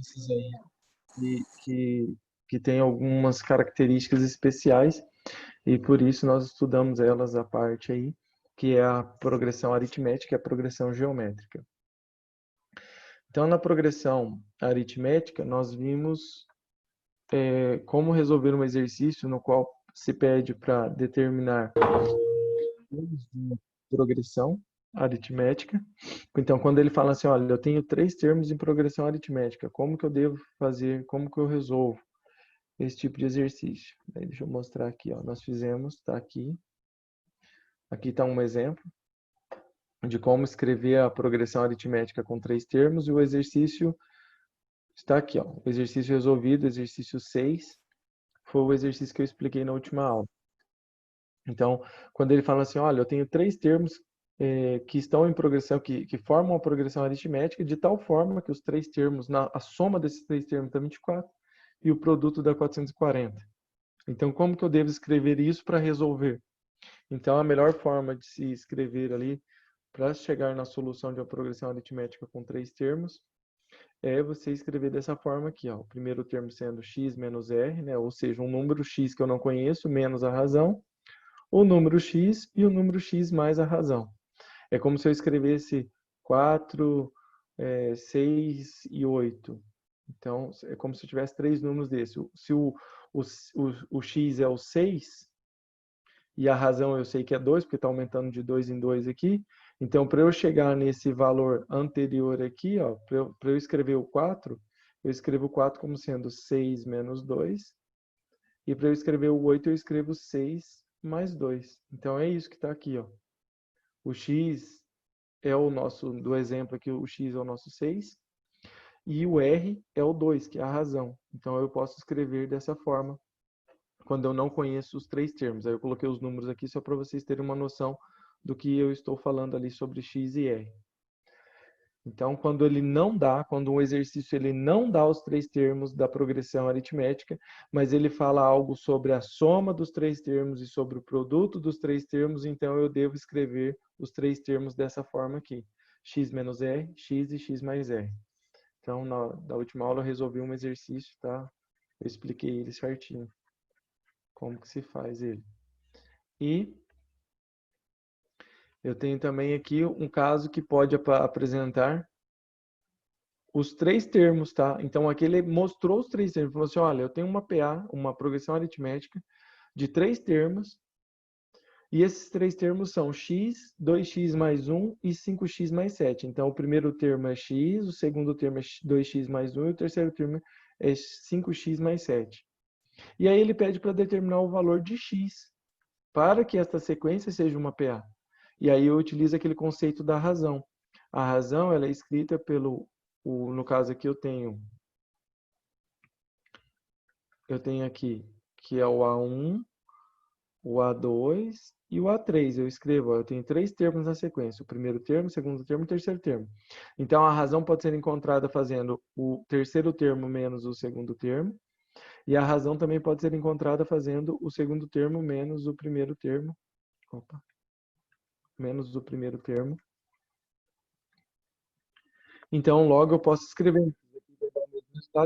sequências aí que têm algumas características especiais e por isso nós estudamos elas à parte aí, que é a progressão aritmética e a progressão geométrica. Então, na progressão aritmética, nós vimos como resolver um exercício no qual se pede para determinar uma progressão aritmética. Então, quando ele fala assim, olha, eu tenho 3 termos em progressão aritmética, como que eu devo fazer, como que eu resolvo esse tipo de exercício? Aí, deixa eu mostrar aqui, ó, nós fizemos, está aqui. Aqui está um exemplo de como escrever a progressão aritmética com 3 termos e o exercício está aqui, ó. O exercício resolvido, exercício 6, foi o exercício que eu expliquei na última aula. Então, quando ele fala assim, olha, eu tenho 3 termos que estão em progressão, que formam a progressão aritmética, de tal forma que os 3 termos, a soma desses 3 termos dá 24 e o produto dá 440. Então, como que eu devo escrever isso para resolver? Então, a melhor forma de se escrever ali para chegar na solução de uma progressão aritmética com 3 termos é você escrever dessa forma aqui, ó. O primeiro termo sendo x menos r, né? Ou seja, um número x que eu não conheço menos a razão, o número x e o número x mais a razão. É como se eu escrevesse 4, 6 e 8. Então, é como se eu tivesse 3 números desses. Se o x é o 6, e a razão eu sei que é 2, porque está aumentando de 2 em 2 aqui. Então, para eu chegar nesse valor anterior aqui, para eu escrever o 4, eu escrevo o 4 como sendo 6 menos 2. E para eu escrever o 8, eu escrevo 6 mais 2. Então, é isso que está aqui, ó. O x é o nosso, do exemplo aqui, o x é o nosso 6. E o r é o 2, que é a razão. Então, eu posso escrever dessa forma, quando eu não conheço os 3 termos. Aí eu coloquei os números aqui só para vocês terem uma noção do que eu estou falando ali sobre x e r. Então, quando um exercício ele não dá os 3 termos da progressão aritmética, mas ele fala algo sobre a soma dos 3 termos e sobre o produto dos 3 termos, então eu devo escrever os 3 termos dessa forma aqui. X menos r, x e x mais r. Então, na última aula eu resolvi um exercício, tá? Eu expliquei ele certinho, como que se faz ele. E eu tenho também aqui um caso que pode apresentar os 3 termos, tá? Então, aqui ele mostrou os 3 termos. Ele falou assim, olha, eu tenho uma PA, uma progressão aritmética, de 3 termos, e esses 3 termos são x, 2x mais 1 e 5x mais 7. Então, o primeiro termo é x, o segundo termo é 2x mais 1 e o terceiro termo é 5x mais 7. E aí ele pede para determinar o valor de x, para que esta sequência seja uma PA. E aí eu utilizo aquele conceito da razão. A razão ela é escrita no caso aqui eu tenho aqui que é o A1, o A2 e o A3. Eu escrevo, eu tenho 3 termos na sequência, o primeiro termo, o segundo termo e o terceiro termo. Então a razão pode ser encontrada fazendo o terceiro termo menos o segundo termo, e a razão também pode ser encontrada fazendo o segundo termo menos o primeiro termo. Opa. Menos o primeiro termo. Então, logo eu posso escrever,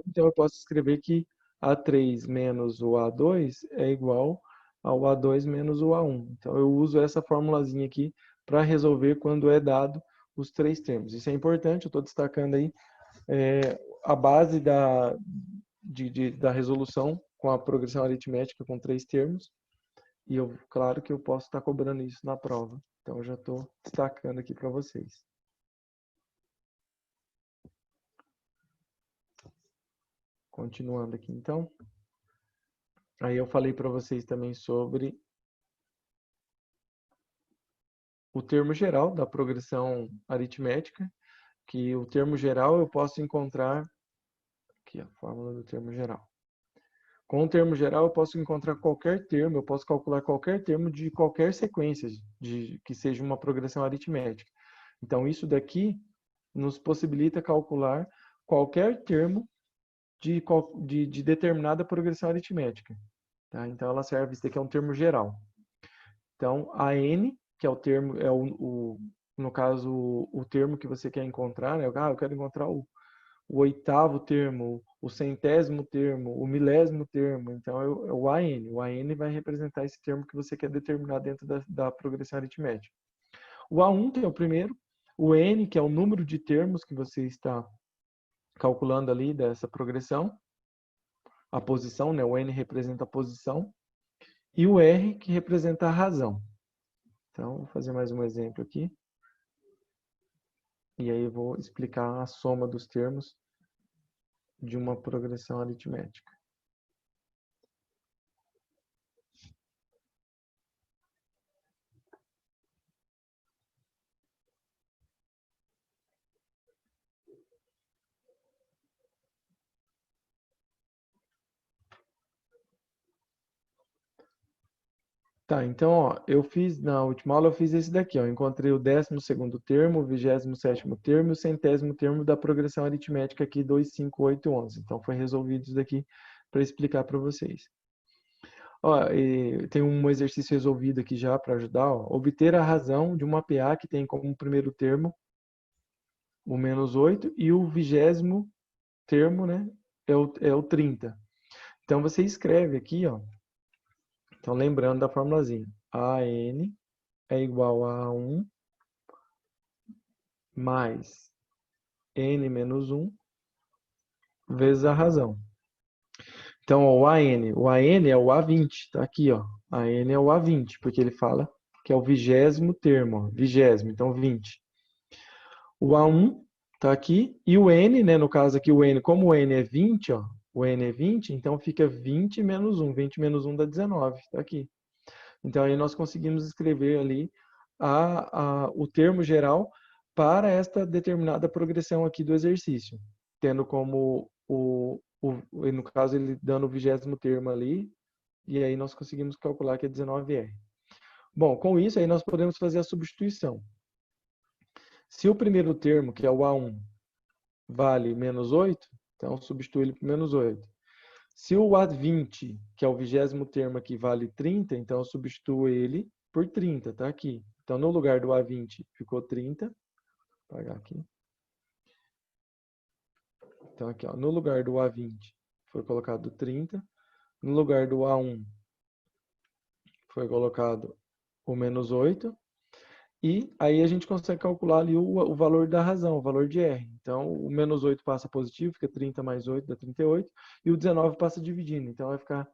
então eu posso escrever que A3 menos o A2 é igual ao A2 menos o A1. Então, eu uso essa formulazinha aqui para resolver quando é dado os 3 termos. Isso é importante, eu estou destacando aí a base da resolução com a progressão aritmética com 3 termos. E claro que eu posso estar cobrando isso na prova. Então, eu já estou destacando aqui para vocês. Continuando aqui, então. Aí eu falei para vocês também sobre o termo geral da progressão aritmética, que o termo geral eu posso encontrar, aqui a fórmula do termo geral. Com o termo geral eu posso encontrar qualquer termo, eu posso calcular qualquer termo de qualquer sequência, que seja uma progressão aritmética. Então isso daqui nos possibilita calcular qualquer termo de determinada progressão aritmética. Tá? Então ela serve, isso daqui é um termo geral. Então a n, que é o termo, no caso o termo que você quer encontrar, né? Eu quero encontrar o oitavo termo, o centésimo termo, o milésimo termo. Então, é o AN. O AN vai representar esse termo que você quer determinar dentro da progressão aritmética. O A1, que é o primeiro. O N, que é o número de termos que você está calculando ali dessa progressão. A posição, né? O N representa a posição. E o R, que representa a razão. Então, vou fazer mais um exemplo aqui. E aí eu vou explicar a soma dos termos de uma progressão aritmética. Tá, então, ó, na última aula eu fiz esse daqui, ó. Eu encontrei o 12º termo, o 27º termo e o 100º termo da progressão aritmética aqui, 2, 5, 8, 11. Então, foi resolvido isso daqui para explicar para vocês. Ó, tem um exercício resolvido aqui já para ajudar, ó. Obter a razão de uma PA que tem como primeiro termo o -8 e o 20º termo, né, é o 30. Então, você escreve aqui, ó. Então, lembrando da formulazinha. AN é igual a 1 mais n menos 1 vezes a razão. Então, ó, o AN é o A20, tá aqui, ó. AN é o A20, porque ele fala que é o 20º termo, ó, 20º, então 20. O A1 tá aqui, e o N, né, no caso aqui o N, como o N é 20, ó, o N é 20, então fica 20 menos 1, 20 menos 1 dá 19, tá aqui. Então, aí nós conseguimos escrever ali o termo geral para esta determinada progressão aqui do exercício, tendo como no caso, ele dando o 20º termo ali, e aí nós conseguimos calcular que é 19R. Bom, com isso aí nós podemos fazer a substituição. Se o primeiro termo, que é o A1, vale menos 8, então substitui ele por menos 8. Se o A20, que é o 20º termo aqui, vale 30, então eu substituo ele por 30, tá aqui. Então, no lugar do A20 ficou 30. Vou apagar aqui. Então, aqui, ó, no lugar do A20 foi colocado 30. No lugar do A1 foi colocado o menos 8. E aí a gente consegue calcular ali o valor da razão, o valor de R. Então, o menos 8 passa positivo, fica 30 mais 8 dá 38. E o 19 passa dividindo. Então, vai ficar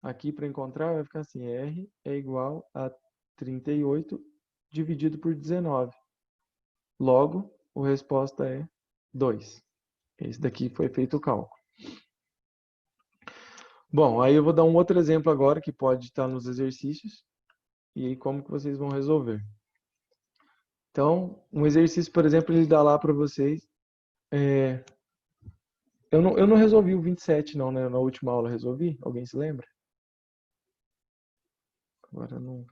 aqui para encontrar, vai ficar assim, R é igual a 38 dividido por 19. Logo, a resposta é 2. Esse daqui foi feito o cálculo. Bom, aí eu vou dar um outro exemplo agora que pode estar nos exercícios. E aí como que vocês vão resolver. Então, um exercício, por exemplo, ele dá lá para vocês. Eu não resolvi o 27 não, né? Na última aula resolvi? Alguém se lembra? Agora eu não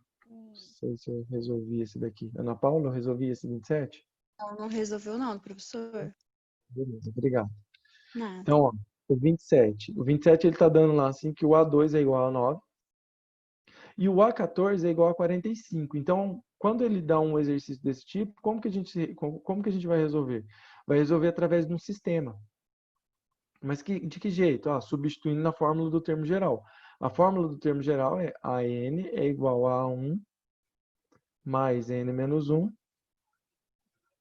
sei se eu resolvi esse daqui. Ana Paula, eu resolvi esse 27? Não, não resolveu não, professor. Beleza, obrigado. Nada. Então, ó, o 27. O 27 ele está dando lá assim que o A2 é igual a 9 e o A14 é igual a 45. Então, quando ele dá um exercício desse tipo, como que a gente vai resolver? Vai resolver através de um sistema. Mas de que jeito? Ah, substituindo na fórmula do termo geral. A fórmula do termo geral é AN é igual a 1 mais N menos 1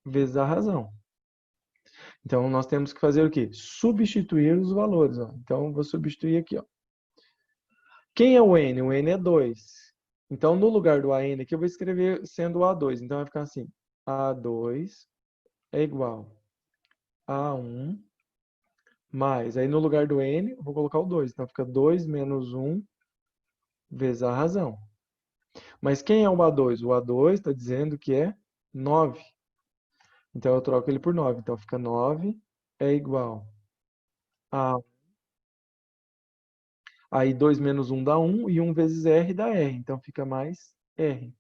vezes a razão. Então, nós temos que fazer o quê? Substituir os valores. Ó. Então, eu vou substituir aqui. Ó. Quem é o N? O N é 2. Então, no lugar do AN aqui, eu vou escrever sendo o A2. Então, vai ficar assim. A2 é igual a 1 mais. Aí, no lugar do N, eu vou colocar o 2. Então, fica 2 menos 1 vezes a razão. Mas quem é o A2? O A2 está dizendo que é 9. Então, eu troco ele por 9. Então, fica 9 é igual a... Aí, 2 menos 1 dá 1 e 1 vezes R dá R. Então, fica mais R.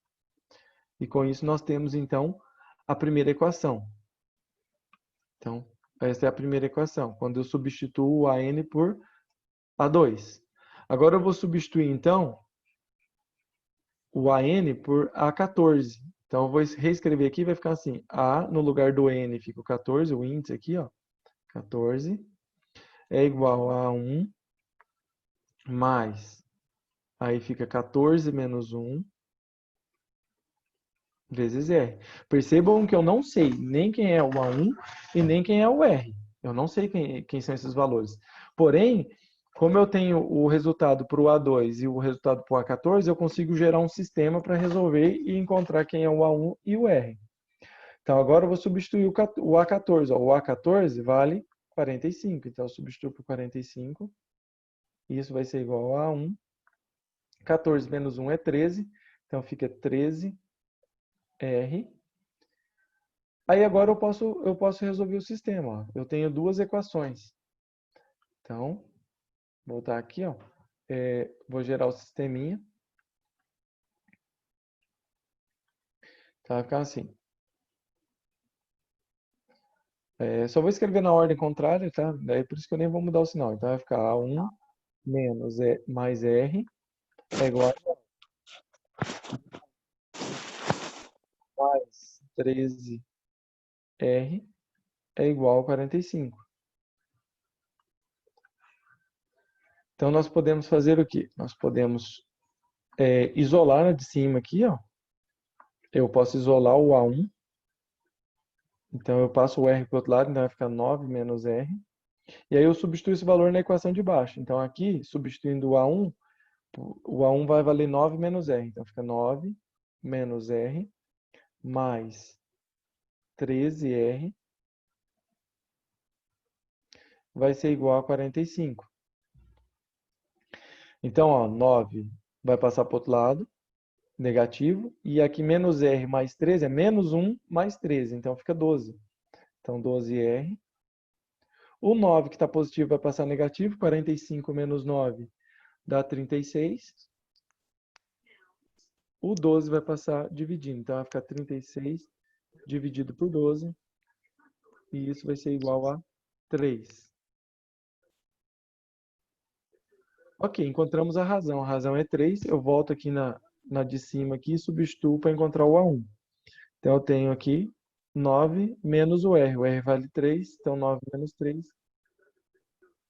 E com isso, nós temos, então, a primeira equação. Então, essa é a primeira equação, quando eu substituo o AN por A2. Agora, eu vou substituir, então, o AN por A14. Então, eu vou reescrever aqui, vai ficar assim, A no lugar do N fica o 14, o índice aqui, ó, 14 é igual a 1 mais, aí fica 14 menos 1 vezes R. Percebam que eu não sei nem quem é o A1 e nem quem é o R. Eu não sei quem são esses valores. Porém, como eu tenho o resultado para o A2 e o resultado para o A14, eu consigo gerar um sistema para resolver e encontrar quem é o A1 e o R. Então, agora eu vou substituir o A14. O A14 vale 45. Então, eu substituo por 45. Isso vai ser igual a 1. 14 menos 1 é 13. Então, fica 13R. Aí, agora eu posso resolver o sistema. Ó. Eu tenho duas equações. Então, vou voltar aqui. Ó. Vou gerar o sisteminha. Então, vai ficar assim. Só vou escrever na ordem contrária, tá? Daí por isso que eu nem vou mudar o sinal. Então vai ficar A1 menos mais R é igual a mais 13R é igual a 45. Então nós podemos fazer o quê? Nós podemos isolar a de cima aqui, ó. Eu posso isolar o A1. Então eu passo o R para o outro lado, então vai ficar 9 menos R. E aí eu substituo esse valor na equação de baixo. Então aqui, substituindo o A1 vai valer 9 menos R. Então fica 9 menos R mais 13R vai ser igual a 45. Então, ó, 9 vai passar para o outro lado, negativo. E aqui menos R mais 13 é menos 1 mais 13. Então fica 12. Então 12R. O 9 que está positivo vai passar negativo. 45 menos 9 dá 36. O 12 vai passar dividindo. Então vai ficar 36 dividido por 12. E isso vai ser igual a 3. Ok, encontramos a razão. A razão é 3. Eu volto aqui na de cima aqui e substituo para encontrar o A1. Então eu tenho aqui 9 menos o R. O R vale 3, então 9 menos 3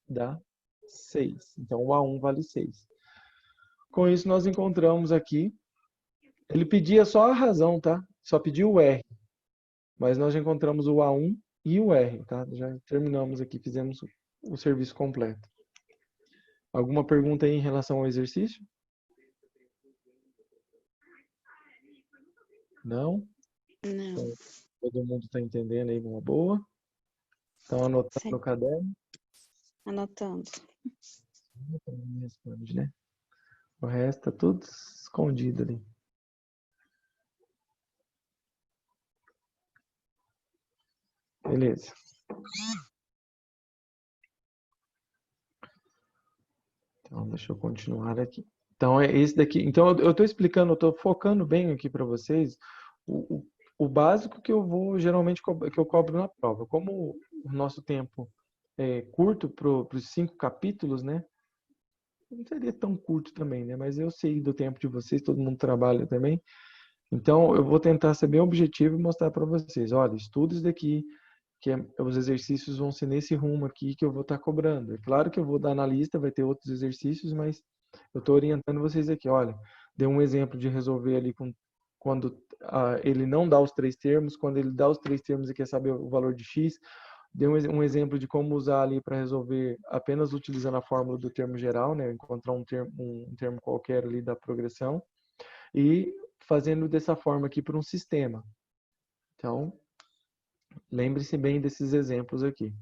dá 6. Então o A1 vale 6. Com isso nós encontramos aqui, ele pedia só a razão, tá? Só pediu o R. Mas nós já encontramos o A1 e o R, tá? Já terminamos aqui, fizemos o serviço completo. Alguma pergunta aí em relação ao exercício? Não? Não. Então, todo mundo está entendendo aí uma boa? Estão anotando Sim. no caderno? Anotando. Me responde, né? O resto tá tudo escondido ali. Beleza. Então, deixa eu continuar aqui. Então, é esse daqui. Então, eu estou explicando, eu estou focando bem aqui para vocês o básico que eu vou geralmente que eu cobro na prova. Como o nosso tempo é curto para os 5 capítulos, né? Não seria tão curto também, né? Mas eu sei do tempo de vocês, todo mundo trabalha também. Então, eu vou tentar ser bem objetivo e mostrar para vocês. Olha, estuda isso daqui, os exercícios vão ser nesse rumo aqui que eu vou estar cobrando. É claro que eu vou dar na lista, vai ter outros exercícios, mas eu estou orientando vocês aqui. Olha, dei um exemplo de resolver ali quando ele não dá os 3 termos, quando ele dá os 3 termos e quer saber o valor de x. Dei um exemplo de como usar ali para resolver apenas utilizando a fórmula do termo geral, né? Encontrar um termo qualquer ali da progressão e fazendo dessa forma aqui para um sistema. Então, lembre-se bem desses exemplos aqui.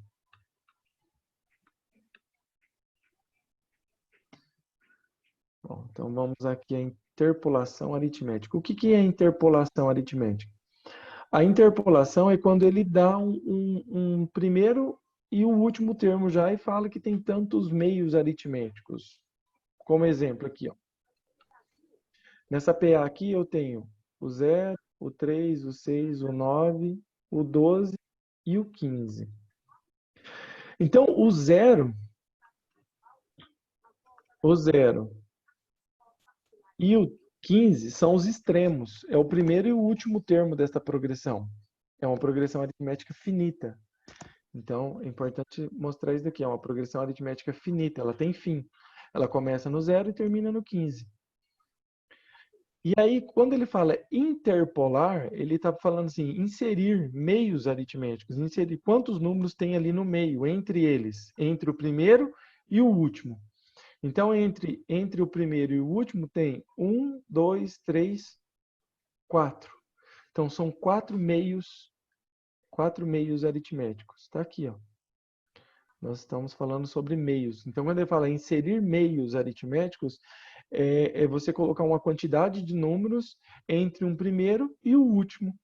Bom, então vamos aqui à interpolação aritmética. O que é interpolação aritmética? A interpolação é quando ele dá um primeiro e o último termo já e fala que tem tantos meios aritméticos. Como exemplo aqui, ó. Nessa PA aqui eu tenho o 0, o 3, o 6, o 9, o 12 e o 15. Então, o 0 e o 15 são os extremos. É o primeiro e o último termo desta progressão. É uma progressão aritmética finita. Então, é importante mostrar isso daqui. É uma progressão aritmética finita, ela tem fim. Ela começa no 0 e termina no 15. E aí, quando ele fala interpolar, ele está falando assim, inserir meios aritméticos, inserir quantos números tem ali no meio, entre eles, entre o primeiro e o último. Então, entre o primeiro e o último tem 1, 2, 3, 4. Então, são quatro meios aritméticos. Está aqui, ó. Nós estamos falando sobre meios. Então, quando ele fala inserir meios aritméticos, é você colocar uma quantidade de números entre um primeiro e o último.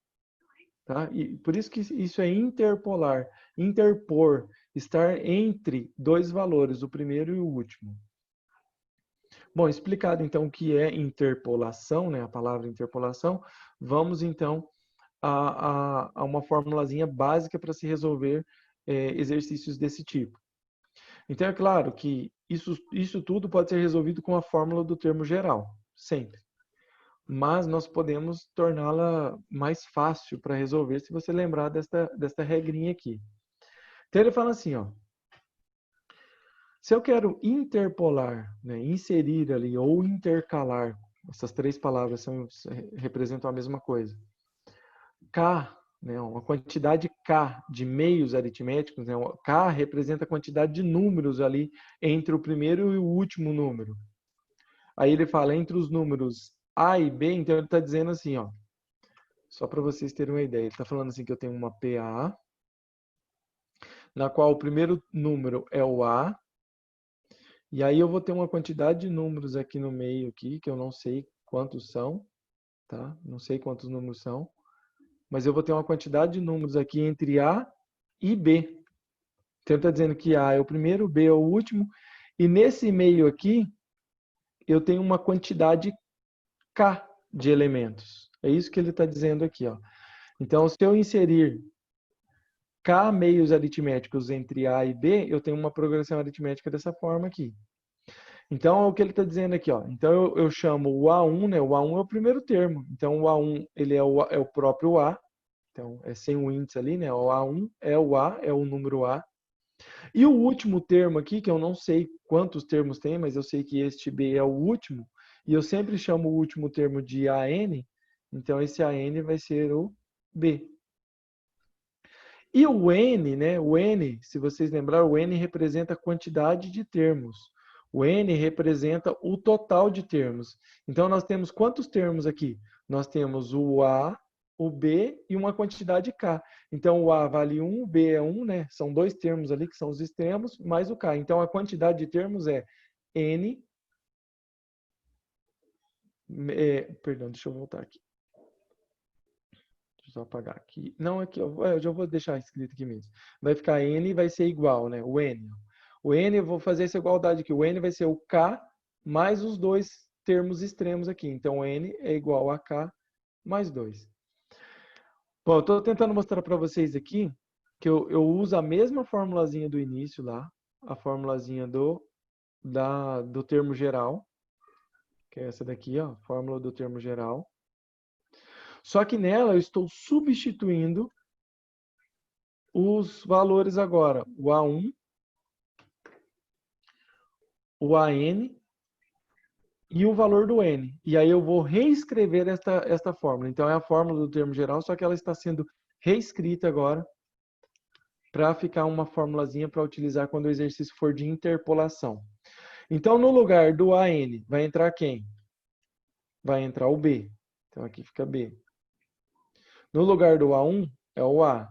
Tá? E por isso que isso é interpolar. Interpor, estar entre dois valores, o primeiro e o último. Bom, explicado então o que é interpolação, né, a palavra interpolação, vamos então a uma formulazinha básica para se resolver exercícios desse tipo. Então, é claro que isso tudo pode ser resolvido com a fórmula do termo geral, sempre. Mas nós podemos torná-la mais fácil para resolver se você lembrar desta regrinha aqui. Então, ele fala assim, ó. Se eu quero interpolar, né, inserir ali, ou intercalar, essas três palavras representam a mesma coisa. K, né, uma quantidade K de meios aritméticos, né, K representa a quantidade de números ali entre o primeiro e o último número. Aí ele fala entre os números A e B, então ele está dizendo assim, ó, só para vocês terem uma ideia, ele está falando assim que eu tenho uma PA, na qual o primeiro número é o A, e aí eu vou ter uma quantidade de números aqui no meio, aqui, que eu não sei quantos são, tá? Não sei quantos números são. Mas eu vou ter uma quantidade de números aqui entre A e B. Então, ele está dizendo que A é o primeiro, B é o último. E nesse meio aqui, eu tenho uma quantidade K de elementos. É isso que ele está dizendo aqui, ó. Então, se eu inserir K meios aritméticos entre A e B, eu tenho uma progressão aritmética dessa forma aqui. Então, é o que ele está dizendo aqui, ó. Então, eu chamo o A1, né? O A1 é o primeiro termo. Então, o A1 ele é o próprio A. Então, é sem o índice ali, né? O A1 é o A, é o número A. E o último termo aqui, que eu não sei quantos termos tem, mas eu sei que este B é o último, e eu sempre chamo o último termo de AN, então esse AN vai ser o B. E o N, né? O N, se vocês lembrarem, o N representa a quantidade de termos. O N representa o total de termos. Então, nós temos quantos termos aqui? Nós temos o A, o B e uma quantidade K. Então, o A vale 1, o B é 1, né? São dois termos ali que são os extremos, mais o K. Então, a quantidade de termos é N... perdão, deixa eu voltar aqui. Deixa eu só apagar aqui. Não, aqui, eu já vou deixar escrito aqui mesmo. Vai ficar N, vai ser igual, né? O N. O N, eu vou fazer essa igualdade aqui. O N vai ser o K mais os dois termos extremos aqui. Então, o N é igual a K mais 2. Bom, eu estou tentando mostrar para vocês aqui que eu uso a mesma formulazinha do início lá, a formulazinha do termo geral, que é essa daqui, ó, fórmula do termo geral. Só que nela eu estou substituindo os valores agora, o A1, o AN e o valor do N. E aí eu vou reescrever esta fórmula. Então é a fórmula do termo geral, só que ela está sendo reescrita agora para ficar uma formulazinha para utilizar quando o exercício for de interpolação. Então, no lugar do AN, vai entrar quem? Vai entrar o B. Então, aqui fica B. No lugar do A1, é o A.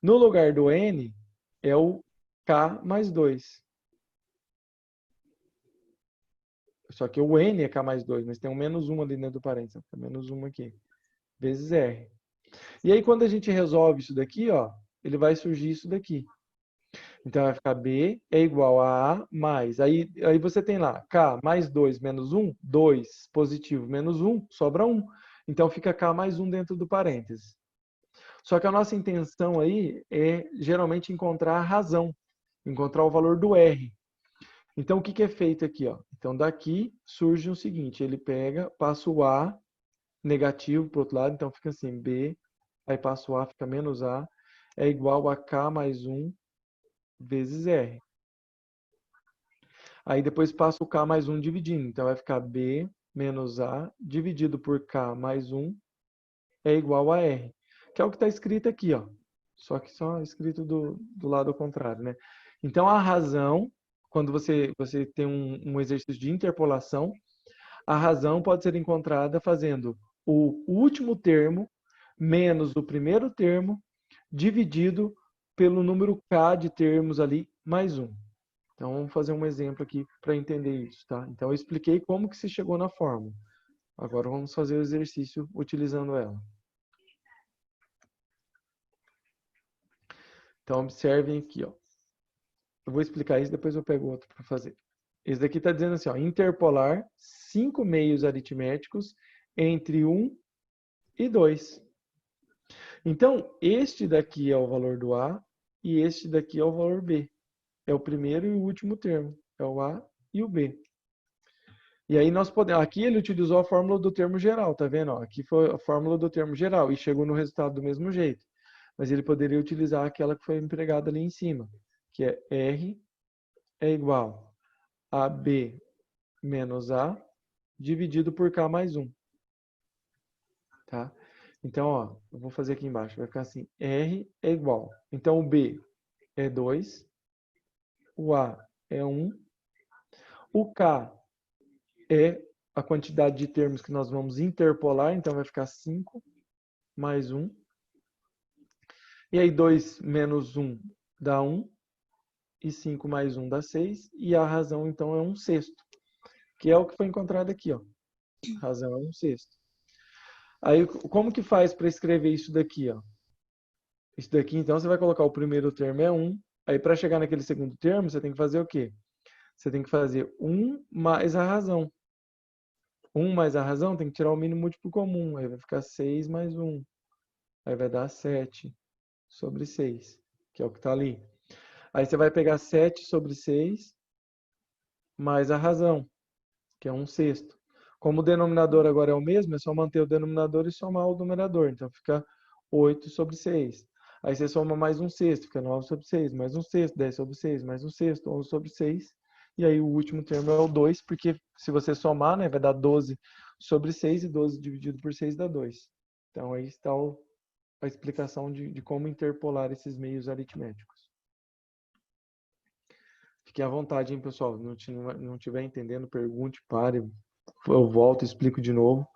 No lugar do N, é o K mais 2. Só que o N é K mais 2, mas tem um menos 1 ali dentro do parênteses. Tem menos 1 aqui. Vezes R. E aí, quando a gente resolve isso daqui, ó, ele vai surgir isso daqui. Então, vai ficar B é igual a A mais. Aí você tem lá K mais 2 menos 1, 2 positivo menos 1, sobra 1. Então, fica K mais 1 dentro do parênteses. Só que a nossa intenção aí é geralmente encontrar a razão, encontrar o valor do R. Então, o que é feito aqui? Ó? Então, daqui surge o seguinte, ele pega, passa o A negativo para o outro lado, então fica assim, B, aí passa o A, fica menos A, é igual a K mais 1 vezes R. Aí depois passa o K mais 1 dividindo. Então vai ficar B menos A dividido por K mais 1 é igual a R. Que é o que está escrito aqui, ó. Só que só escrito do lado contrário, né? Então a razão, quando você tem um exercício de interpolação, a razão pode ser encontrada fazendo o último termo menos o primeiro termo dividido pelo número K de termos ali mais 1. Então, vamos fazer um exemplo aqui para entender isso, tá? Então, eu expliquei como que se chegou na fórmula. Agora, vamos fazer o exercício utilizando ela. Então, observem aqui, ó. Eu vou explicar isso, depois eu pego outro para fazer. Esse daqui está dizendo assim, ó, interpolar 5 meios aritméticos entre 1 e 2. Então, este daqui é o valor do A e este daqui é o valor B. É o primeiro e o último termo. É o A e o B. E aí nós podemos... Aqui ele utilizou a fórmula do termo geral, tá vendo? Aqui foi a fórmula do termo geral e chegou no resultado do mesmo jeito. Mas ele poderia utilizar aquela que foi empregada ali em cima, que é R é igual a B menos A dividido por K mais 1. Tá? Então, ó, eu vou fazer aqui embaixo. Vai ficar assim, R é igual. Então, o B é 2, o A é 1, o K é a quantidade de termos que nós vamos interpolar, então vai ficar 5 mais 1. E aí 2 menos 1 dá 1, e 5 mais 1 dá 6, e a razão então é 1/6, que é o que foi encontrado aqui, ó. A razão é 1/6. Aí como que faz para escrever isso daqui, ó? Isso daqui então você vai colocar o primeiro termo é 1, aí para chegar naquele segundo termo você tem que fazer o quê? Você tem que fazer 1 mais a razão. 1 mais a razão tem que tirar o mínimo múltiplo comum, aí vai ficar 6 mais 1. Aí vai dar 7 sobre 6, que é o que está ali. Aí você vai pegar 7 sobre 6 mais a razão, que é 1/6. Como o denominador agora é o mesmo, é só manter o denominador e somar o numerador. Então fica 8 sobre 6. Aí você soma mais 1/6, fica 9 sobre 6, mais 1/6, 10 sobre 6, mais 1/6, 11 sobre 6. E aí o último termo é o 2, porque se você somar, né, vai dar 12 sobre 6, e 12 dividido por 6 dá 2. Então aí está a explicação de como interpolar esses meios aritméticos. Fiquem à vontade, hein, pessoal. Não estiver entendendo, pergunte, pare. Eu volto e explico de novo.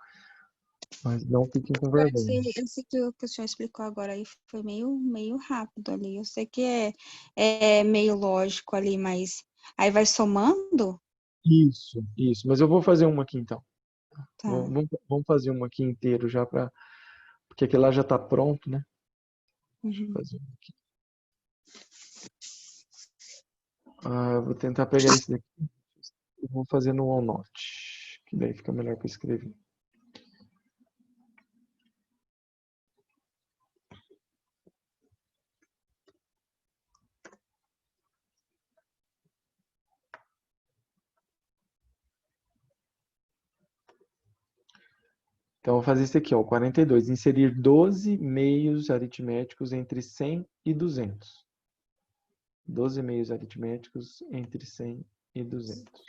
Mas não fiquem com vergonha. Esse que o senhor explicou agora aí foi meio rápido ali. Eu sei que é meio lógico ali, mas aí vai somando? Isso, isso. Mas eu vou fazer uma aqui então. Tá. Vamos fazer uma aqui inteiro já para. Porque aquele lá já está pronto, né? Deixa eu Uhum. fazer uma aqui. Eu vou tentar pegar esse daqui. Eu vou fazer no OneNote, que daí fica melhor para escrever. Então, eu vou fazer isso aqui, ó, 42. Inserir 12 meios aritméticos entre 100 e 200. 12 meios aritméticos entre 100 e 200.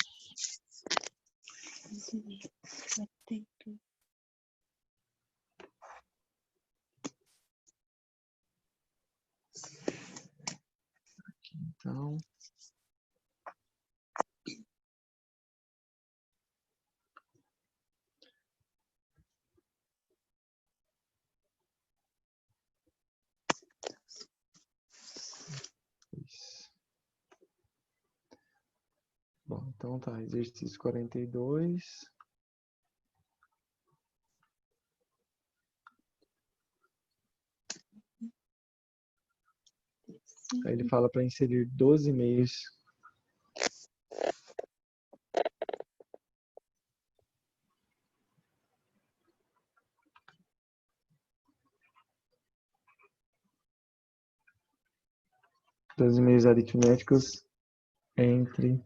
Então, bom, então tá, exercício 42. Aí ele fala para inserir 12 meios. Doze meios aritméticos entre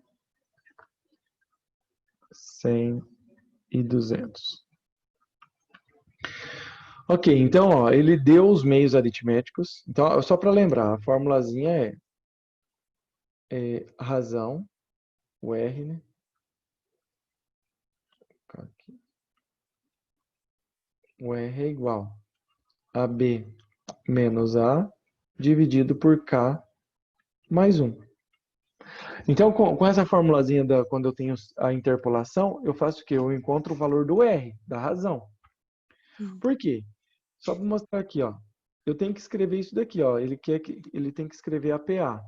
100 e 200. Ok, então, ó, ele deu os meios aritméticos. Então, ó, só para lembrar, a formulazinha é razão, o R, né? Aqui. O R é igual a B menos A dividido por K mais 1. Então, com essa formulazinha, quando eu tenho a interpolação, eu faço o quê? Eu encontro o valor do R, da razão. Por quê? Só para mostrar aqui, ó. Eu tenho que escrever isso daqui, ó. Ele tem que escrever APA.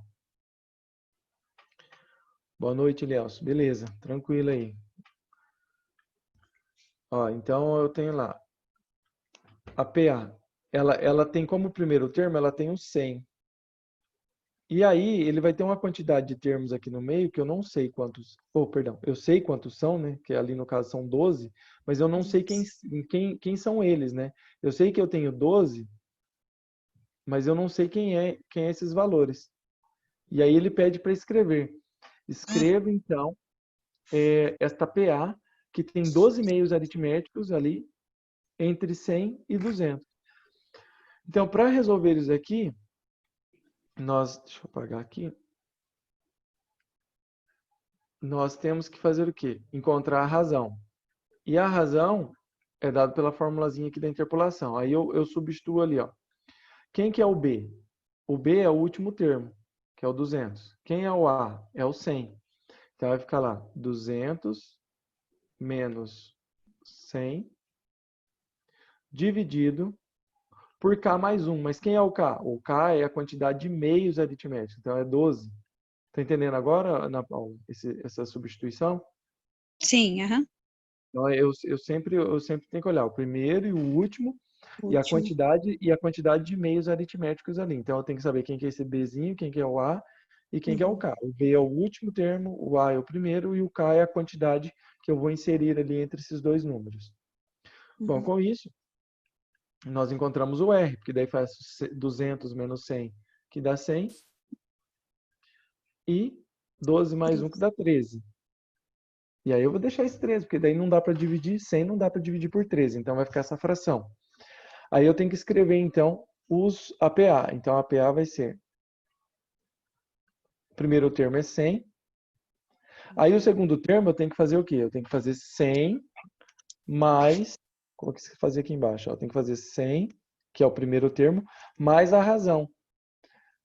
Boa noite, Léo. Beleza, tranquilo aí. Ó, então eu tenho lá a PA. Ela tem como primeiro termo, ela tem um 100. E aí ele vai ter uma quantidade de termos aqui no meio que eu não sei quantos. Oh, perdão, eu sei quantos são, né? Que ali no caso são 12, mas eu não sei quem são eles, né? Eu sei que eu tenho 12, mas eu não sei quem é esses valores. E aí ele pede para escrever. Escreva, então, esta PA, que tem 12 meios aritméticos ali, entre 100 e 200. Então, para resolver isso aqui, deixa eu apagar aqui, nós temos que fazer o quê? Encontrar a razão. E a razão é dada pela formulazinha aqui da interpolação. Aí eu substituo ali, ó. Quem que é o B? O B é o último termo, que é o 200. Quem é o A? É o 100. Então vai ficar lá 200 menos 100 dividido por K mais 1. Mas quem é o K? O K é a quantidade de meios aritméticos, então é 12. Tá entendendo agora, Ana Paula, essa substituição? Sim, aham. Então, eu sempre tenho que olhar o primeiro e o último Último. e a quantidade de meios aritméticos ali. Então, eu tenho que saber quem que é esse Bzinho, quem que é o A e quem que é o K. O B é o último termo, o A é o primeiro e o K é a quantidade que eu vou inserir ali entre esses dois números. Bom, com isso, nós encontramos o R, porque daí faz 200 menos 100, que dá 100, e 12 mais 1, que dá 13. E aí eu vou deixar esse 13, porque daí não dá para dividir, 100 não dá para dividir por 13, então vai ficar essa fração. Aí eu tenho que escrever, então, os APA. Então, a APA vai ser, o primeiro termo é 100. Aí o segundo termo eu tenho que fazer o quê? Eu tenho que fazer 100 mais, como é que se fazer aqui embaixo? Eu tenho que fazer 100, que é o primeiro termo, mais a razão.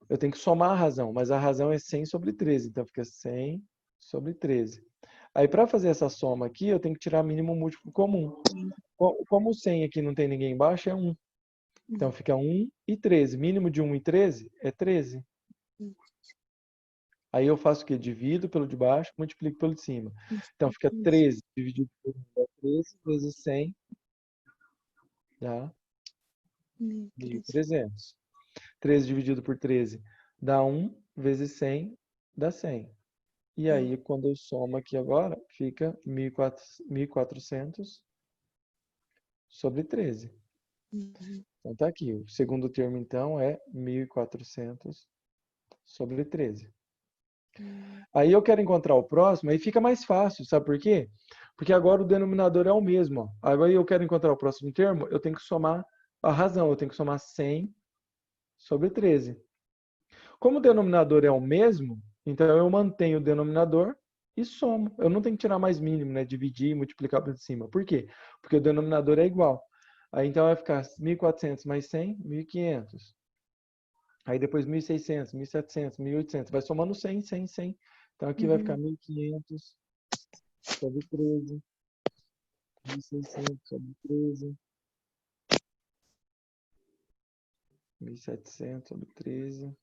Eu tenho que somar a razão, mas a razão é 100 sobre 13, então fica 100 sobre 13. Aí, para fazer essa soma aqui, eu tenho que tirar mínimo múltiplo comum. Como o 100 aqui não tem ninguém embaixo, é 1. Então, fica 1 e 13. Mínimo de 1 e 13 é 13. Aí eu faço o quê? Divido pelo de baixo, multiplico pelo de cima. Então, fica 13 dividido por 1 dá 13, vezes 100 dá 1.300. 13 dividido por 13 dá 1, vezes 100 dá 100. E aí, quando eu somo aqui agora, fica 1.400 sobre 13. Então, tá aqui. O segundo termo, então, é 1.400 sobre 13. Aí eu quero encontrar o próximo, aí fica mais fácil, sabe por quê? Porque agora o denominador é o mesmo. Ó. Agora eu quero encontrar o próximo termo, eu tenho que somar a razão, eu tenho que somar 100 sobre 13. Como o denominador é o mesmo, então eu mantenho o denominador e somo. Eu não tenho que tirar mais mínimo, né? Dividir e multiplicar por cima. Por quê? Porque o denominador é igual. Aí então vai ficar 1.400 mais 100, 1.500. Aí depois 1.600, 1.700, 1.800. Vai somando 100, 100, 100. Então aqui vai ficar 1.500 sobre 13. 1.600 sobre 13. 1.700 sobre 13.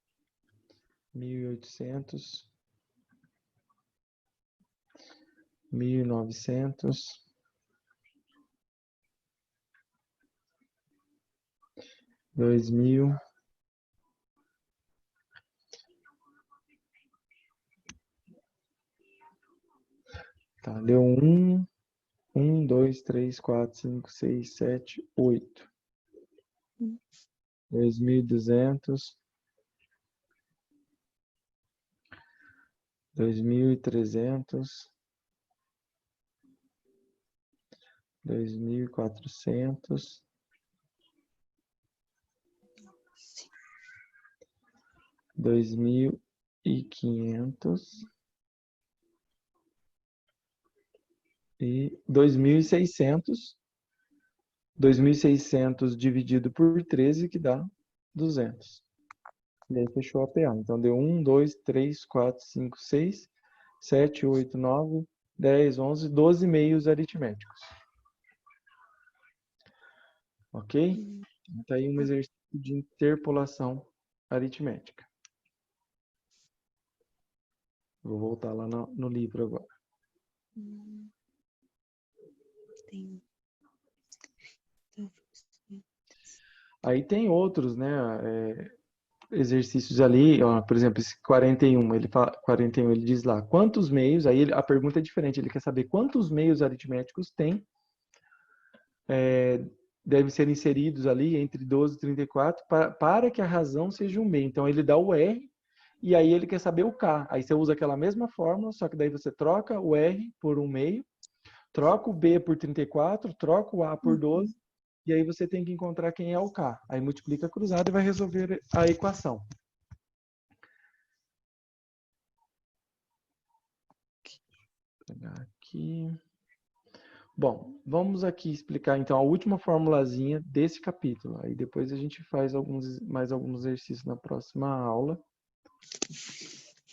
1.800. 1.900. 2.000. Tá, deu 1, 2, 3, 4, 5, 6, 7, 8. 2.200. 2.300. 2.400. 2.500 e 2.600. 2.600 dividido por 13, que dá 200. E aí fechou a PA. Então deu 1, 2, 3, 4, 5, 6, 7, 8, 9, 10, 11, 12 meios aritméticos. Ok? Então aí um exercício de interpolação aritmética. Vou voltar lá no livro agora. Aí tem outros, né, exercícios ali, ó, por exemplo, esse 41, ele fala, 41, ele diz lá, quantos meios, aí a pergunta é diferente, ele quer saber quantos meios aritméticos tem, devem ser inseridos ali entre 12 e 34 para que a razão seja um meio. Então ele dá o R e aí ele quer saber o K. Aí você usa aquela mesma fórmula, só que daí você troca o R por um meio, troca o B por 34, troca o A por 12, e aí você tem que encontrar quem é o K. Aí multiplica cruzado e vai resolver a equação. Vou pegar aqui. Bom, vamos aqui explicar então a última formulazinha desse capítulo. Aí depois a gente faz mais alguns exercícios na próxima aula.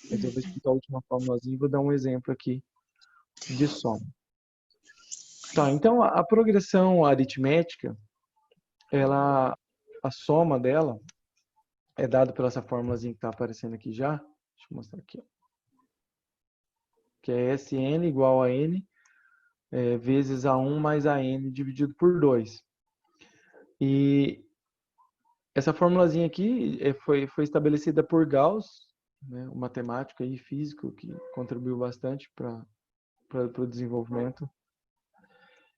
Mas eu vou explicar a última formulazinha e vou dar um exemplo aqui de soma. Tá, então a progressão aritmética, a soma dela é dada pela essa formulazinha que está aparecendo aqui já. Deixa eu mostrar aqui. Que é Sn igual a n vezes A1 mais AN dividido por 2. E essa formulazinha aqui foi estabelecida por Gauss, né, um matemático e físico que contribuiu bastante para o desenvolvimento.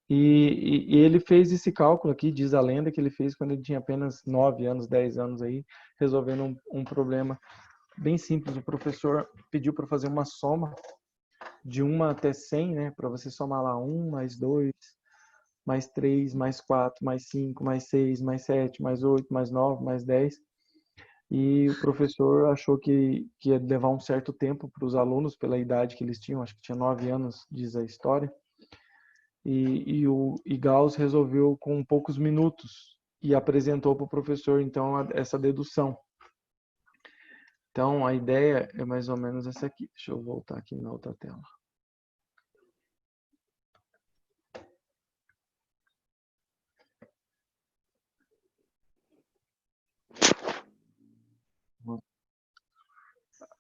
E ele fez esse cálculo aqui, diz a lenda que ele fez quando ele tinha apenas 9 anos, 10 anos aí, resolvendo um problema bem simples. O professor pediu para fazer uma soma de 1 até 100, né, para você somar lá 1 mais 2, mais 3, mais 4, mais 5, mais 6, mais 7, mais 8, mais 9, mais 10. E o professor achou que ia levar um certo tempo para os alunos, pela idade que eles tinham, acho que tinha 9 anos, diz a história. E Gauss resolveu com poucos minutos e apresentou para o professor, então, essa dedução. Então, a ideia é mais ou menos essa aqui. Deixa eu voltar aqui na outra tela.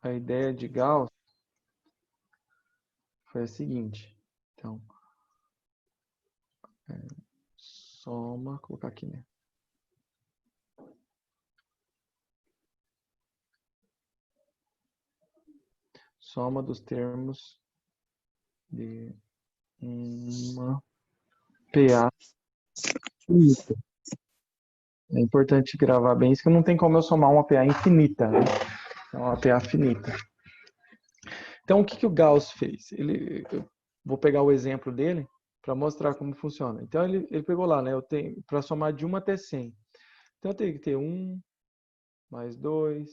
A ideia de Gauss foi a seguinte. Então, soma, vou colocar aqui, né? Soma dos termos de uma PA finita. É importante gravar bem isso, que não tem como eu somar uma PA infinita, né? É uma PA finita. Então, o que o Gauss fez? Eu vou pegar o exemplo dele para mostrar como funciona. Então, ele pegou lá, né? Eu tenho para somar de 1 até 100. Então, eu tenho que ter 1, mais 2,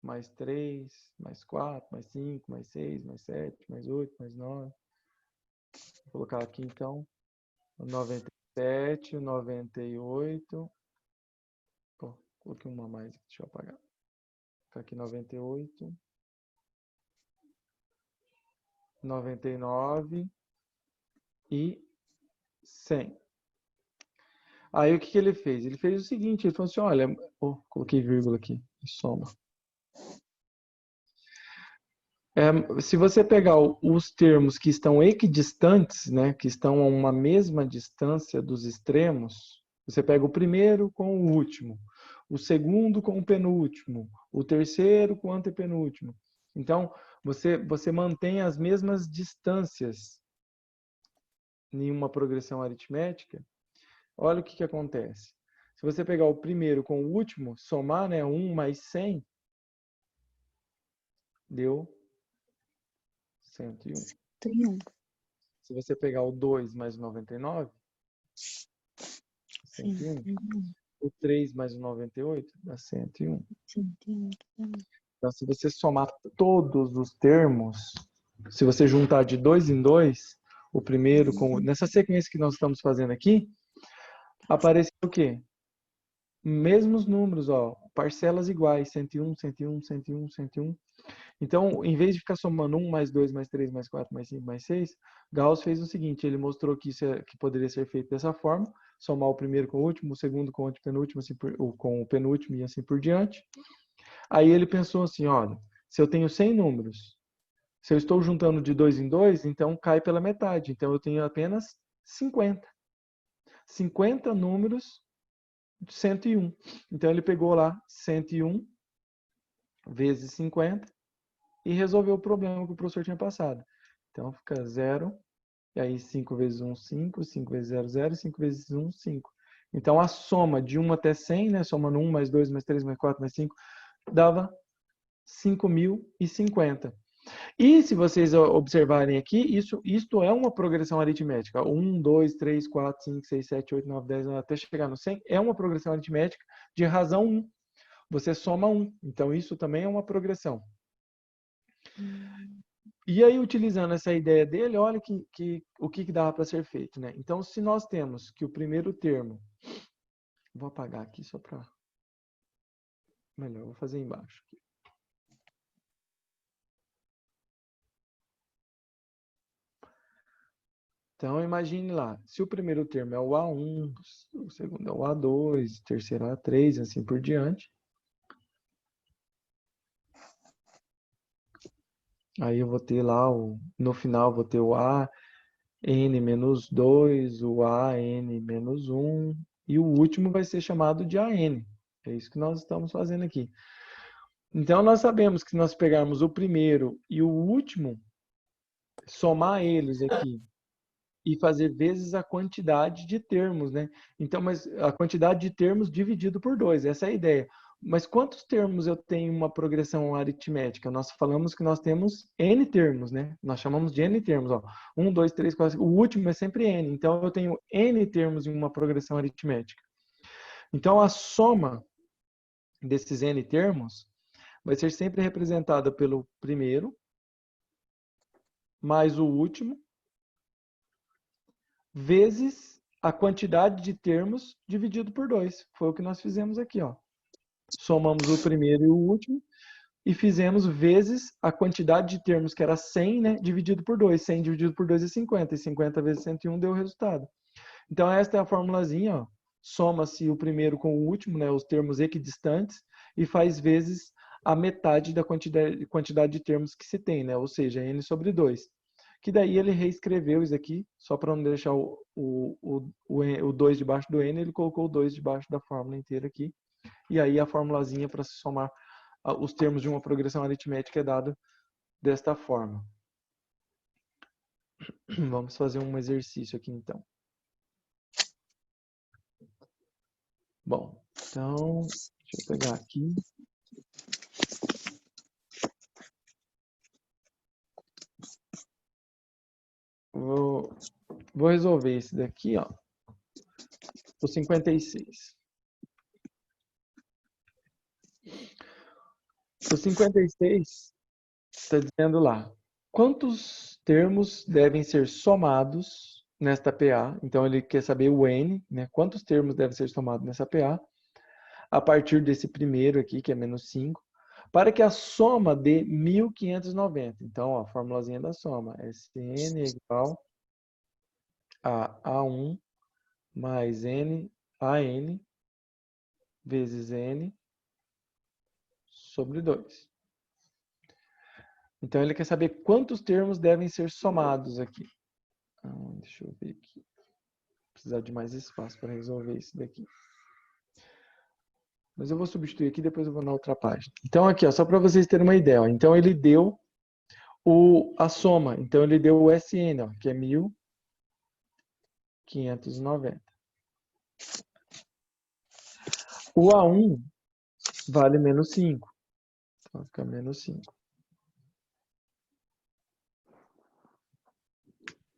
mais 3, mais 4, mais 5, mais 6, mais 7, mais 8, mais 9. Vou colocar aqui, então, o 97, o 98. Pô, coloquei uma a mais aqui, deixa eu apagar. Vou colocar aqui 98. 99 e 100. Aí o que ele fez? Ele fez o seguinte, ele falou assim, olha, coloquei vírgula aqui, soma. Se você pegar os termos que estão equidistantes, né, que estão a uma mesma distância dos extremos, você pega o primeiro com o último, o segundo com o penúltimo, o terceiro com o antepenúltimo. Então, você mantém as mesmas distâncias em uma progressão aritmética. Olha o que acontece. Se você pegar o primeiro com o último, somar, né, 1 mais 100, deu 101. 101. Se você pegar o 2 mais o 99, 101. O 3 mais o 98 dá 101. 101. Então, se você somar todos os termos, se você juntar de 2 em 2, o primeiro com... Nessa sequência que nós estamos fazendo aqui, apareceu o quê? Mesmos números, ó, parcelas iguais, 101, 101, 101, 101. Então, em vez de ficar somando 1 mais 2 mais 3 mais 4 mais 5 mais 6, Gauss fez o seguinte, ele mostrou que isso que poderia ser feito dessa forma, somar o primeiro com o último, o segundo com o antepenúltimo, assim com o penúltimo e assim por diante. Aí ele pensou assim, olha, se eu tenho 100 números, se eu estou juntando de 2 em 2, então cai pela metade. Então eu tenho apenas 50. 50 números de 101. Então ele pegou lá 101 vezes 50 e resolveu o problema que o professor tinha passado. Então fica 0, e aí 5 vezes 1, 5, 5 vezes 0, 0, 5 vezes 1, 5. Então a soma de 1 até 100, né, somando 1 mais 2 mais 3 mais 4 mais 5, dava 5.050. E se vocês observarem aqui, isto é uma progressão aritmética. 1, 2, 3, 4, 5, 6, 7, 8, 9, 10, até chegar no 100, é uma progressão aritmética de razão 1. Você soma 1. Então, isso também é uma progressão. E aí, utilizando essa ideia dele, olha o que dava para ser feito, né? Então, se nós temos que o primeiro termo... Vou apagar aqui só para... Melhor, vou fazer embaixo. Então, imagine lá, se o primeiro termo é o A1, o segundo é o A2, o terceiro é o A3, assim por diante. Aí eu vou ter lá, no final, vou ter o AN-2, o AN-1, e o último vai ser chamado de AN. É isso que nós estamos fazendo aqui. Então, nós sabemos que se nós pegarmos o primeiro e o último, somar eles aqui, e fazer vezes a quantidade de termos, né? Então, mas a quantidade de termos dividido por 2, essa é a ideia. Mas quantos termos eu tenho em uma progressão aritmética? Nós falamos que nós temos N termos, né? Nós chamamos de N termos, ó. 1, 2, 3, 4, o último é sempre N. Então, eu tenho N termos em uma progressão aritmética. Então, a soma desses N termos vai ser sempre representada pelo primeiro mais o último vezes a quantidade de termos dividido por 2. Foi o que nós fizemos aqui, ó. Somamos o primeiro e o último e fizemos vezes a quantidade de termos, que era 100, né, dividido por 2. 100 dividido por 2 é 50, e 50 vezes 101 deu o resultado. Então, esta é a formulazinha, ó. Soma-se o primeiro com o último, né, os termos equidistantes, e faz vezes a metade da quantidade de termos que se tem, né, ou seja, n sobre 2. Que daí ele reescreveu isso aqui, só para não deixar o 2 debaixo do n, ele colocou o 2 debaixo da fórmula inteira aqui. E aí a formulazinha para se somar os termos de uma progressão aritmética é dada desta forma. Vamos fazer um exercício aqui então. Bom, então, deixa eu pegar aqui. Vou resolver esse daqui, ó. O 56. O 56 está dizendo lá, quantos termos devem ser somados nesta PA? Então, ele quer saber o N, né? Quantos termos devem ser somados nessa PA, a partir desse primeiro aqui, que é menos 5, para que a soma dê 1.590. Então, ó, a formulazinha da soma, Sn é igual a A1 mais N, AN, vezes N, sobre 2. Então, ele quer saber quantos termos devem ser somados aqui. Deixa eu ver aqui. Vou precisar de mais espaço para resolver isso daqui. Mas eu vou substituir aqui, depois eu vou na outra página. Então, aqui, ó, só para vocês terem uma ideia. Ó. Então, ele deu a soma. Então, ele deu o SN, ó, que é 1.590. O A1 vale menos 5. Então, fica menos 5.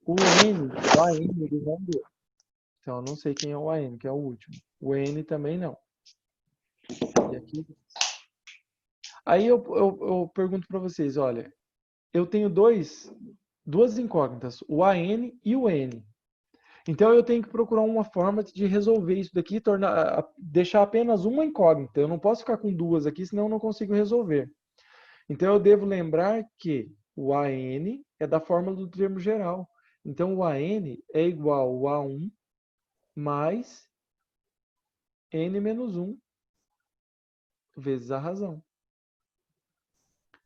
O N, o AN, ele não deu. Então, eu não sei quem é o AN, que é o último. O N também não. E aqui... Aí eu pergunto para vocês, olha, eu tenho duas incógnitas, o AN e o N. Então eu tenho que procurar uma forma de resolver isso daqui, deixar apenas uma incógnita. Eu não posso ficar com duas aqui, senão eu não consigo resolver. Então eu devo lembrar que o AN é da fórmula do termo geral. Então o AN é igual a A1 mais N menos 1 vezes a razão.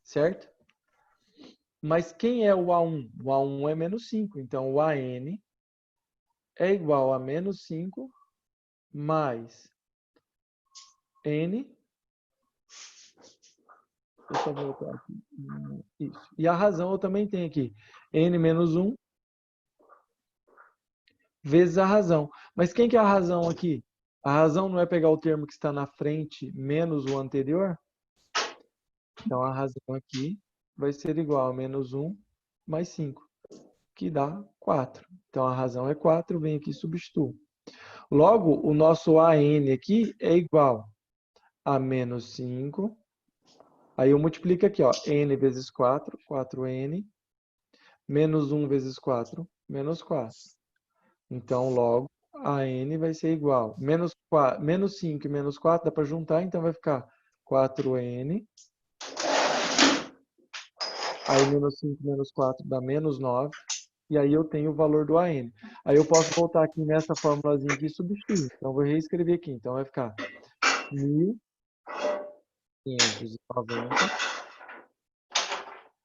Certo? Mas quem é o A1? O A1 é menos 5. Então o AN é igual a menos 5 mais N. Deixa eu voltar aqui. Isso. E a razão eu também tenho aqui. N menos 1 vezes a razão. Mas quem que é a razão aqui? A razão não é pegar o termo que está na frente menos o anterior? Então a razão aqui vai ser igual a menos 1 mais 5, que dá 4. Então a razão é 4, vem aqui e substituo. Logo, o nosso AN aqui é igual a menos 5. Aí eu multiplico aqui, ó, N vezes 4, 4N, menos 1 vezes 4, menos 4. Então, logo, a N vai ser igual. Menos 5 e menos 4 dá para juntar, então vai ficar 4N. Aí, menos 5 menos 4 dá menos 9. E aí eu tenho o valor do AN. Aí eu posso voltar aqui nessa formulazinha aqui e substituir. Então, eu vou reescrever aqui. Então, vai ficar 1.590.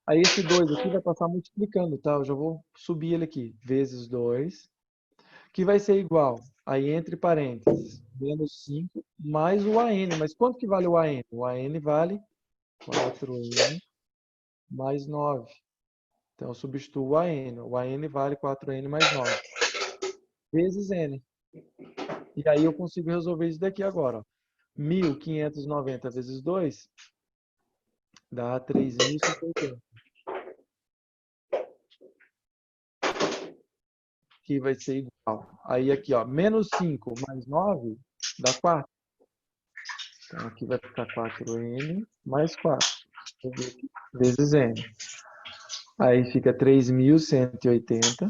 Aí esse 2 aqui vai passar multiplicando, tá? Eu já vou subir ele aqui. Vezes 2. Que vai ser igual, aí entre parênteses, menos 5 mais o AN. Mas quanto que vale o AN? O AN vale 4N mais 9. Então, eu substituo o AN. O AN vale 4N mais 9. Vezes N. E aí eu consigo resolver isso daqui agora. Ó. 1.590 vezes 2 dá 3.180. Que vai ser igual. Aí aqui, ó, menos 5 mais 9 dá 4. Então, aqui vai ficar 4N mais 4. Vezes N. Aí fica 3.180.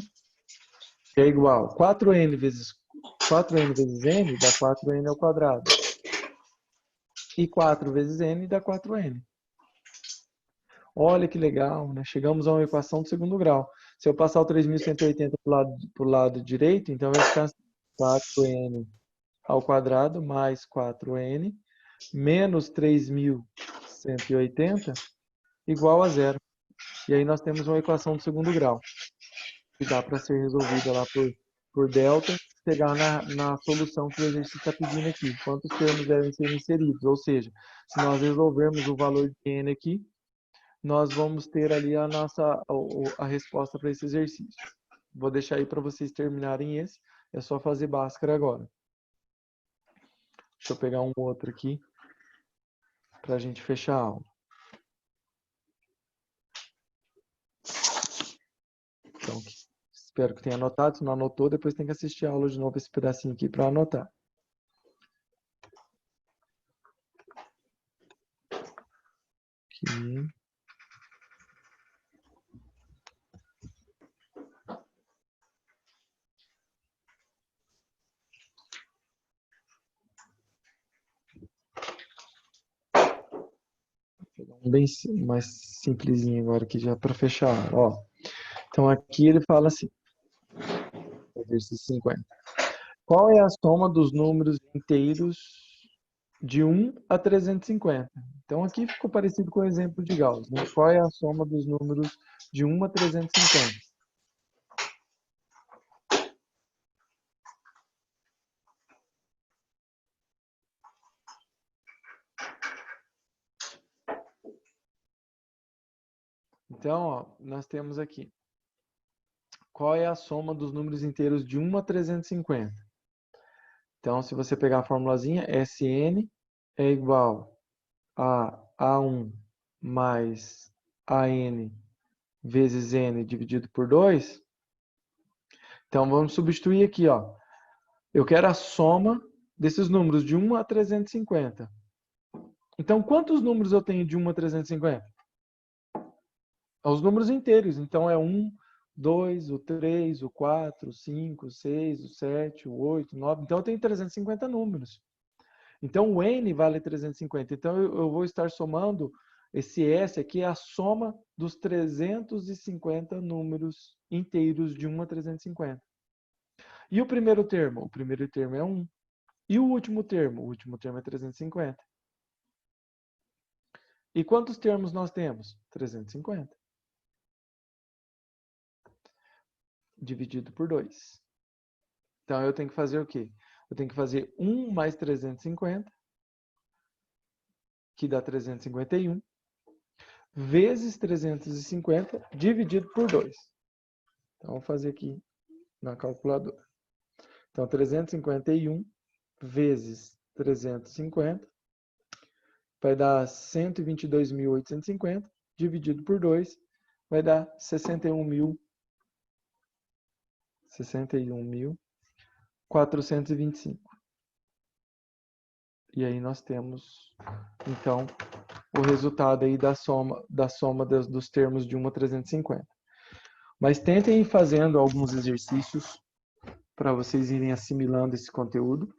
Que é igual. 4N vezes N dá 4N ao quadrado. E 4 vezes N dá 4N. Olha que legal, né? Chegamos a uma equação do segundo grau. Se eu passar o 3.180 para o lado direito, então vai ficar 4N ao quadrado mais 4N menos 3.180 igual a zero. E aí nós temos uma equação do segundo grau, que dá para ser resolvida lá por delta, chegar na solução que o exercício está pedindo aqui. Quantos termos devem ser inseridos? Ou seja, se nós resolvermos o valor de n aqui, nós vamos ter ali a resposta para esse exercício. Vou deixar aí para vocês terminarem esse. É só fazer Bhaskara agora. Deixa eu pegar um outro aqui para a gente fechar a aula. Então, espero que tenha anotado. Se não anotou, depois tem que assistir a aula de novo, esse pedacinho aqui para anotar. Aqui. Vou pegar um bem mais simplesinho agora aqui já para fechar. Ó. Então aqui ele fala assim, exercício 50. Qual é a soma dos números inteiros de 1 a 350? Então aqui ficou parecido com o exemplo de Gauss. Né? Qual é a soma dos números de 1 a 350? Então, ó, nós temos aqui. Qual é a soma dos números inteiros de 1 a 350? Então, se você pegar a formulazinha, Sn é igual a A1 mais AN vezes N dividido por 2. Então, vamos substituir aqui, ó. Eu quero a soma desses números de 1 a 350. Então, quantos números eu tenho de 1 a 350? Os números inteiros. Então, é 1, 2, o 3, o 4, o 5, o 6, o 7, o 8, o 9. Então, eu tenho 350 números. Então, o N vale 350. Então, eu vou estar somando, esse S aqui é a soma dos 350 números inteiros de 1 a 350. E o primeiro termo? O primeiro termo é 1. E o último termo? O último termo é 350. E quantos termos nós temos? 350. Dividido por 2. Então, eu tenho que fazer o quê? Eu tenho que fazer 1 mais 350, que dá 351, vezes 350, dividido por 2. Então, vou fazer aqui na calculadora. Então, 351 vezes 350 vai dar 122.850, dividido por 2, vai dar 61.425. E aí nós temos, então, o resultado aí da soma dos termos de 1 a 350. Mas tentem ir fazendo alguns exercícios para vocês irem assimilando esse conteúdo.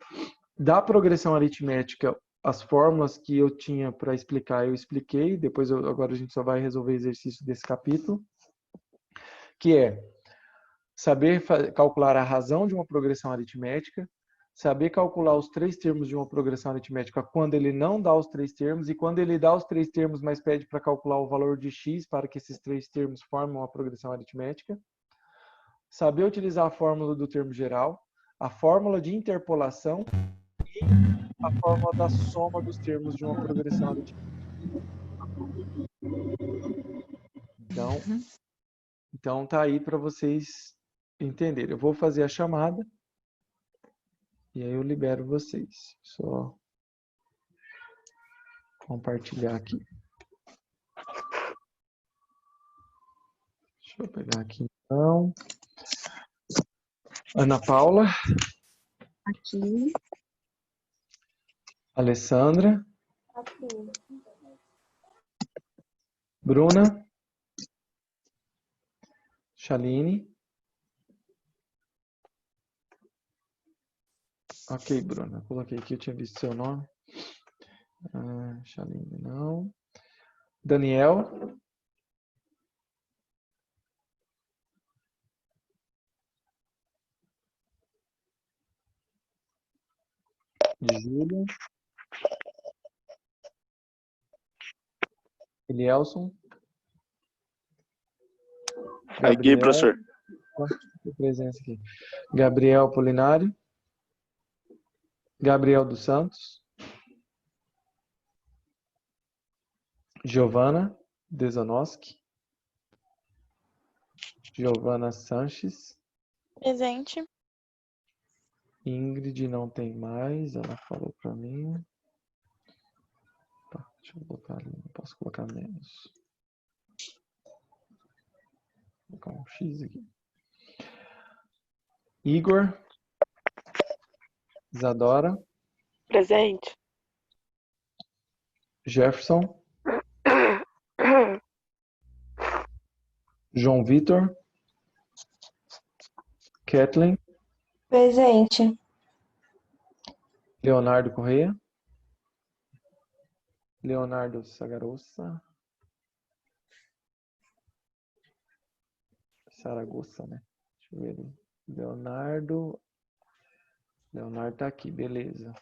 Da progressão aritmética, as fórmulas que eu tinha para explicar, eu expliquei. Depois, agora a gente só vai resolver exercício desse capítulo, que é saber calcular a razão de uma progressão aritmética, saber calcular os 3 termos de uma progressão aritmética quando ele não dá os 3 termos, e quando ele dá os 3 termos, mas pede para calcular o valor de x para que esses 3 termos formem uma progressão aritmética. Saber utilizar a fórmula do termo geral, a fórmula de interpolação e a fórmula da soma dos termos de uma progressão aritmética. Então tá aí para vocês entenderem. Eu vou fazer a chamada e aí eu libero vocês. Só compartilhar aqui. Deixa eu pegar aqui então. Ana Paula. Aqui. Alessandra. Aqui. Bruna. Chaline. Ok, Bruna. Coloquei aqui, eu tinha visto seu nome. Chaline não. Daniel. Júlia. Elielson. Aqui, professor. Presença aqui. Gabriel Polinário. Gabriel dos Santos. Giovana Desanoski. Giovana Sanches. Presente. Ingrid não tem mais, ela falou para mim. Tá, deixa eu botar ali, não posso colocar menos. Vou colocar um X aqui. Igor. Isadora. Presente. Jefferson. João Vitor. Kathleen. Presente. Leonardo Correia. Leonardo Sagarossa. Saragossa, né? Deixa eu ver ali. Leonardo. Leonardo tá aqui, beleza.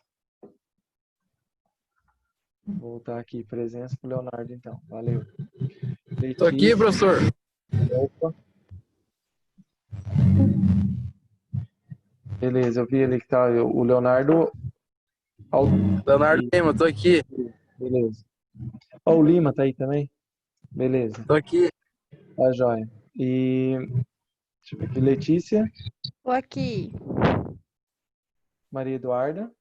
Vou voltar aqui, presença pro Leonardo então. Valeu. Tô aqui, professor. Opa. Beleza, eu vi ali que tá o Leonardo. Leonardo Lima, tô aqui. Beleza. Ó, o Lima tá aí também? Beleza. Tô aqui. Tá joia. E deixa eu ver aqui, Letícia. Tô aqui. Maria Eduarda.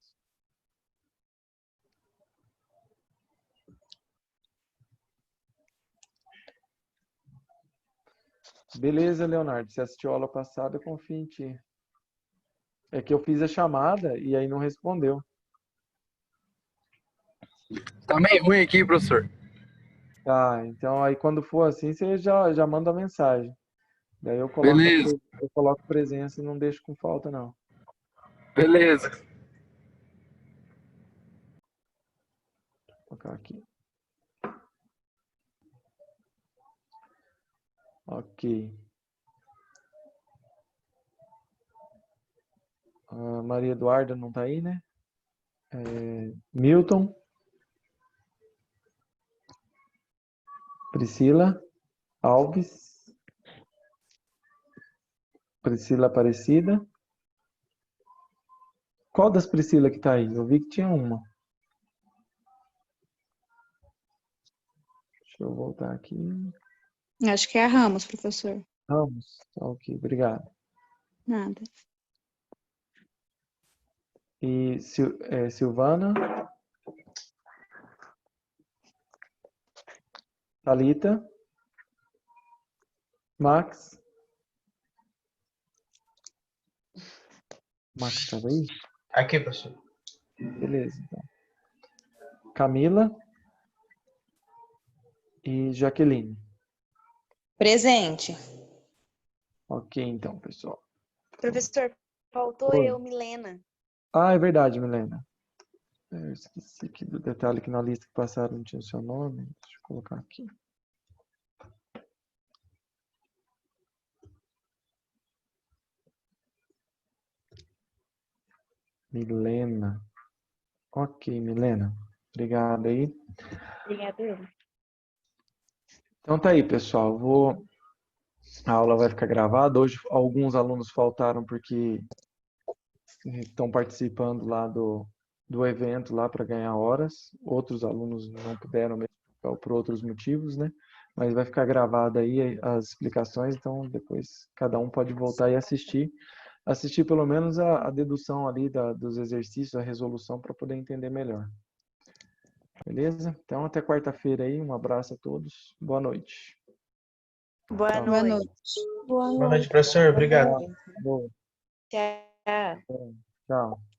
Beleza, Leonardo. Você assistiu a aula passada, eu confio em ti. É que eu fiz a chamada e aí não respondeu. Tá meio ruim aqui, professor. Tá, então aí quando for assim, você já manda a mensagem. Daí Beleza, eu coloco presença e não deixo com falta, não. beleza. Vou colocar aqui. Ok. A Maria Eduarda não tá aí, né? Milton. Priscila Alves. Priscila Aparecida. Qual das Priscila que tá aí? Eu vi que tinha uma. Deixa eu voltar aqui. Acho que é a Ramos, professor. Vamos. Ok, obrigado. Nada. E Silvana. Thalita. Max. Max estava aí? Aqui, professor. Beleza, então. Camila e Jaqueline. Presente. Ok, então, pessoal. Professor, faltou Oi. eu, Milena. Ah, é verdade, Milena. Eu esqueci aqui do detalhe que na lista que passaram não tinha o seu nome. Deixa eu colocar aqui. Milena. Ok, Milena. Obrigado aí. Obrigada. Então tá aí, pessoal. A aula vai ficar gravada. Hoje alguns alunos faltaram porque estão participando lá do evento lá para ganhar horas. Outros alunos não puderam mesmo por outros motivos, né? Mas vai ficar gravada aí as explicações, então depois cada um pode voltar e assistir pelo menos a dedução ali dos exercícios, a resolução para poder entender melhor. Beleza? Então até quarta-feira aí, um abraço a todos. Boa noite. Boa Tchau. Boa noite. noite. Boa Boa noite, noite. professor. Obrigado. Boa. Tchau. Tchau.